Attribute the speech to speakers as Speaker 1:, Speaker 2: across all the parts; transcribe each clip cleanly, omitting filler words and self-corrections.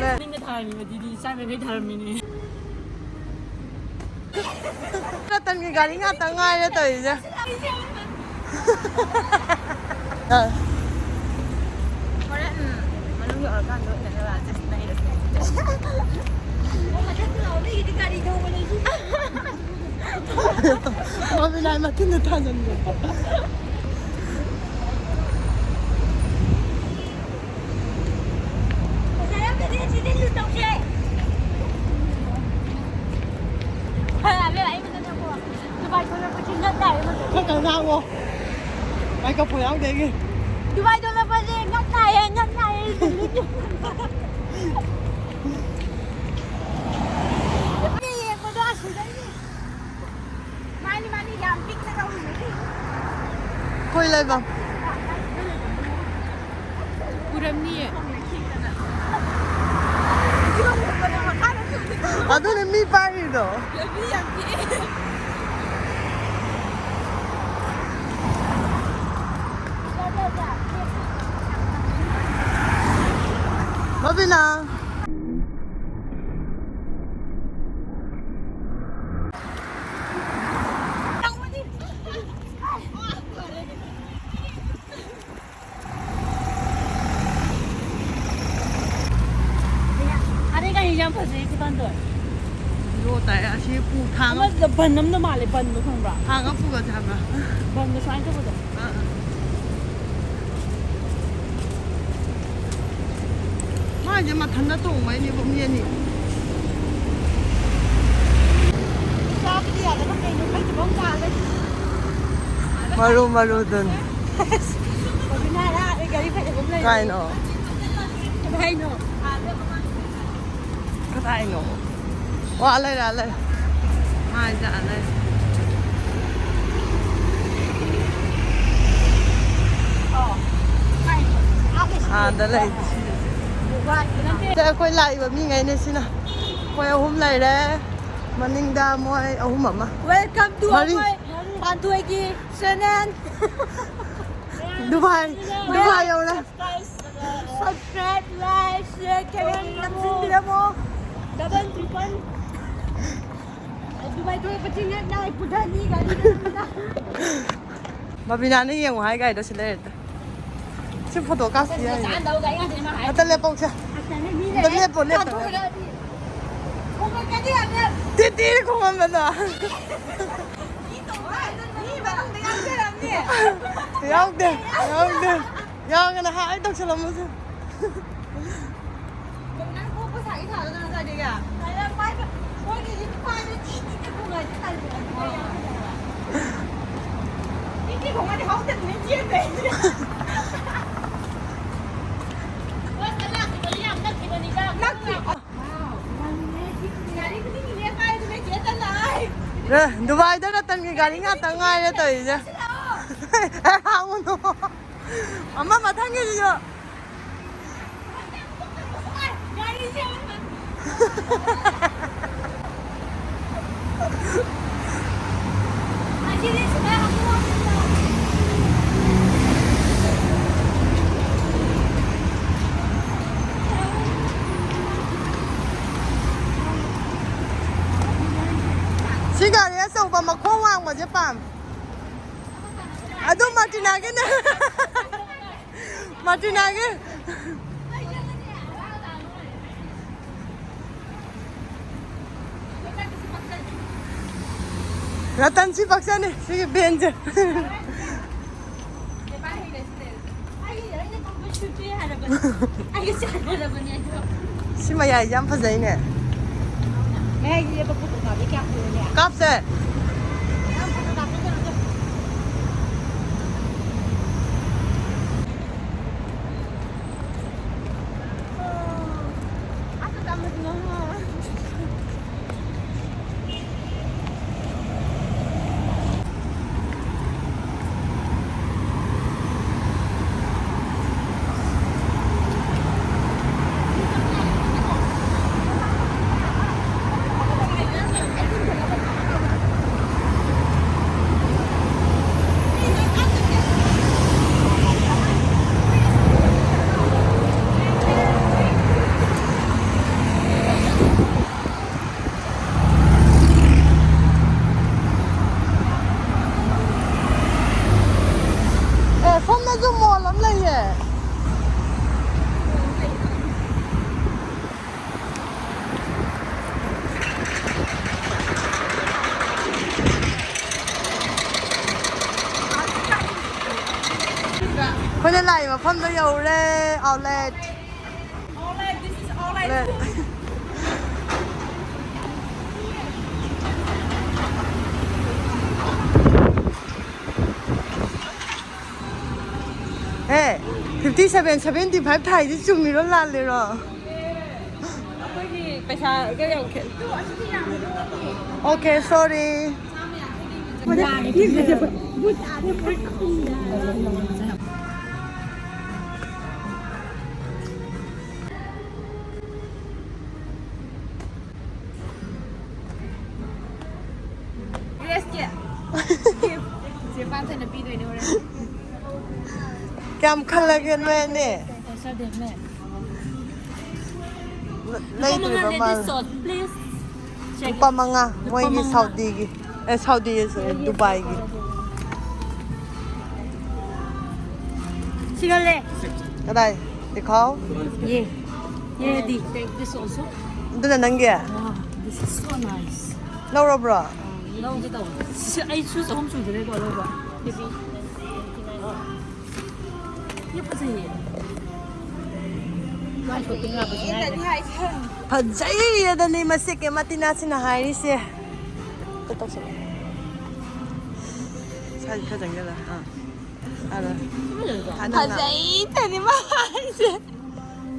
Speaker 1: Mình cái thời mình đi sai về cái thời mình
Speaker 2: nó tên cái gari ngắt tao ngay đấy tới chứ. Mami này mà tin được thằng gì? Không cần sao không? Mày có phải không đấy kì?
Speaker 1: Dubai đâu là bao giờ ngắt này. Mani làm picture đâu rồi?
Speaker 2: Thôi lên vào.
Speaker 1: Uresi.
Speaker 2: À tôi lên mi bay rồi. Mami nào.
Speaker 1: Yang pasti ikutan tuh.
Speaker 2: Lo tại à chị phụ thang.
Speaker 1: Ama ban nam nama le ban tuh kan bra.
Speaker 2: Thang á phụ cái thang à.
Speaker 1: Ban tuh sain tuh betul.
Speaker 2: Mai giờ mà thằng nó tụng mấy như bông nhiên nhỉ?
Speaker 1: Sao bây giờ nó cái những cái bóng cả đấy.
Speaker 2: Maru dun.
Speaker 1: Bây giờ là cái gì phải bóng lên.
Speaker 2: Cái nó.
Speaker 1: Cái nó.
Speaker 2: Cái nó. Qua lên ra lên. Mai dạ lên. À đó là. Đây quay lại và mi ngày này xin nào. Quay hôm nay đấy. Maning da moi ahum mama.
Speaker 1: Welcome to our Pantuegi channel.
Speaker 2: Dubai đâu nè.
Speaker 1: Subscribe, like, share, comment, làm xin mo. Double triple. Dubai tôi bắt chính nhất này, phụ thân đi cái đi.
Speaker 2: Mà vì nào này yang hai cái đó xin lấy. Xin photo cắt gì vậy? Anh lấy bông chưa? Anh lấy bông lên. Titi không ăn bên đó. Không được. Yang cái này hai đôi chân làm gì? Dubai đó là tên cái gari ngắt tao ngay đấy tới chứ. Không nó. Amma mà thằng cái gì vậy? Chị gà này sầu bà mà khoang hoàng mà chứ phạm. À đúng Martina cái này. Martina cái. Ratan si paksa ni, sige bench. Si maya jam phazai ne.
Speaker 1: Mẹ gì bà cũng có đi cặp rồi nè.
Speaker 2: Cặp se. ꯃꯐꯝꯗ ꯌꯧꯔꯦ outlet
Speaker 1: This is outlet.
Speaker 2: Hey 57 75 ꯊꯥꯏꯗꯤ ꯆꯨꯝꯃꯤꯔꯣ ꯂꯥꯜꯂꯤꯔꯣ
Speaker 1: ꯑꯩꯈꯣꯏꯒꯤ ꯄꯩꯁꯥꯒ ꯌꯧꯈ꯭ꯔꯦ
Speaker 2: Okay sorry
Speaker 1: Uresi. 제빵한테는 삐도이네 그래.
Speaker 2: ꯀꯌꯥꯝ ꯈꯜꯂꯒꯦ ꯅꯣꯏ ꯑꯅꯤ ꯂꯩꯇ꯭ꯔꯤꯕ ꯃꯥꯜꯂꯦ
Speaker 1: Please.
Speaker 2: ꯂꯨꯄꯥ 5 ꯃꯣꯏꯒꯤ ꯁꯥꯎꯗꯤꯒꯤ ꯁꯥꯎꯗꯤꯁꯦ ꯗꯨꯕꯥꯏꯒꯤ
Speaker 1: 시갈래.
Speaker 2: ꯀꯗꯥꯏ ꯗꯤꯈꯥꯎ
Speaker 1: 예. 예디. Take this also.
Speaker 2: ꯑꯗꯨꯅ ꯅꯪꯒꯤ
Speaker 1: Wow, this is so nice.
Speaker 2: ꯂꯧꯔꯕ꯭ꯔꯣ
Speaker 1: 나오지도. 아이 수저 홈수 들고 와봐. 베비. 예쁘지? 많이 좋던가 보지.
Speaker 2: ꯐꯖꯩꯌꯦꯗꯅꯤ ꯃꯁꯤꯒꯤ ꯃꯇꯤꯅꯥꯁꯤꯅ ꯍꯥꯏꯔꯤꯁꯦ 사진 펴장겨라 알아
Speaker 1: فجأة 마이제.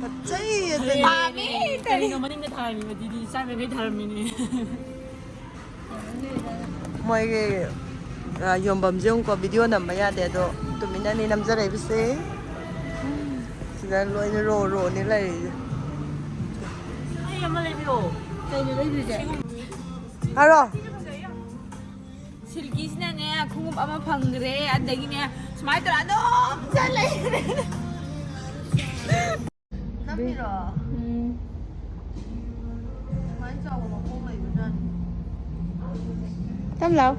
Speaker 2: فجأة
Speaker 1: 마미. 다리 너무 닝가 다리미 디디 싸매게 다리미니.
Speaker 2: ꯃꯣꯏꯒꯤ ꯌꯣꯟꯐꯝꯁꯦ ꯚꯤꯗꯤꯑꯣ ꯅꯝꯕ ꯌꯥꯗꯦ ꯑꯗꯣ ꯇꯨꯃꯤꯟꯅꯅꯤ ꯅꯝꯖꯔꯛꯏꯕꯁꯦ ꯁꯤꯗ ꯂꯣꯏꯅ ꯔꯣꯅꯤ ꯂꯩꯔꯤꯁꯦ
Speaker 1: 아이 엄마 레비오. 저희는 레비제.
Speaker 2: 하러
Speaker 1: 실기시나네 궁금 아마 방그래 안 되기네 스마이트 안 너무 잘 레이래.
Speaker 2: 남미라 많이 짜고 막 먹어 이거잖아
Speaker 1: Tâm lâu.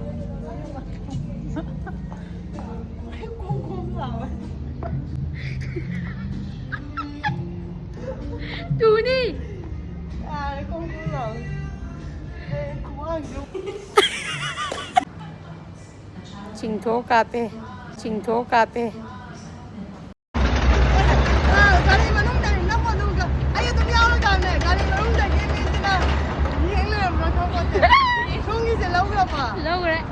Speaker 1: Chú đi.
Speaker 2: con cũng lợn
Speaker 1: Trình thố cà phê. Trình thố cà phê.
Speaker 2: 가리 만원대 넘어 누가 아예 좀 야오르가네 가리 만원대 얘기했잖아 얘는 뭐라고 하지 종이제 나오라 봐
Speaker 1: Lâu rồi đấy.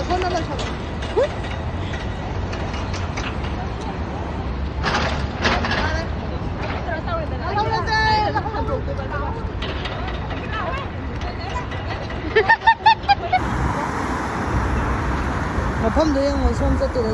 Speaker 2: 손 넘어셔 펌도 영어 손짓들에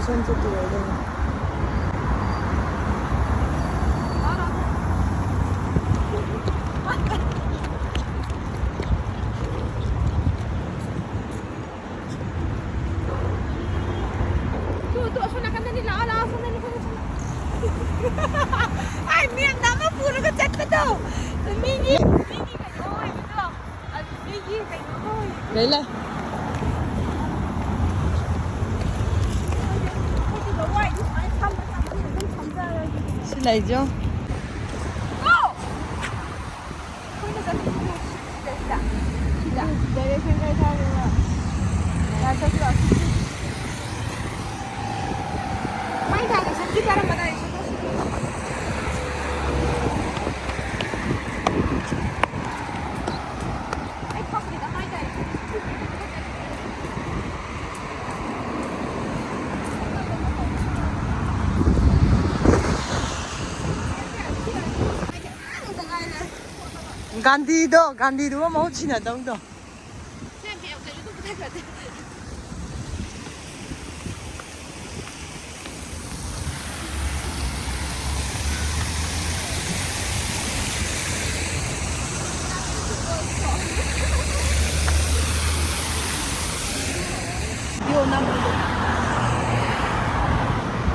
Speaker 1: Tuh, sana kan tadi lah, sana ni kan. Ay, miyan nama puro ka chat ka daw. Migi kayo, ito. At Migi kayo.
Speaker 2: Leila 실례죠?
Speaker 1: 내가 생각하는 나 저기 왔어. 많이 다니셔. 기다려 봐라. 아이 커피다 많이 다니셔.
Speaker 2: 간디도 뭐 지나던도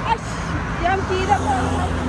Speaker 1: 아씨, 얌 뒤다.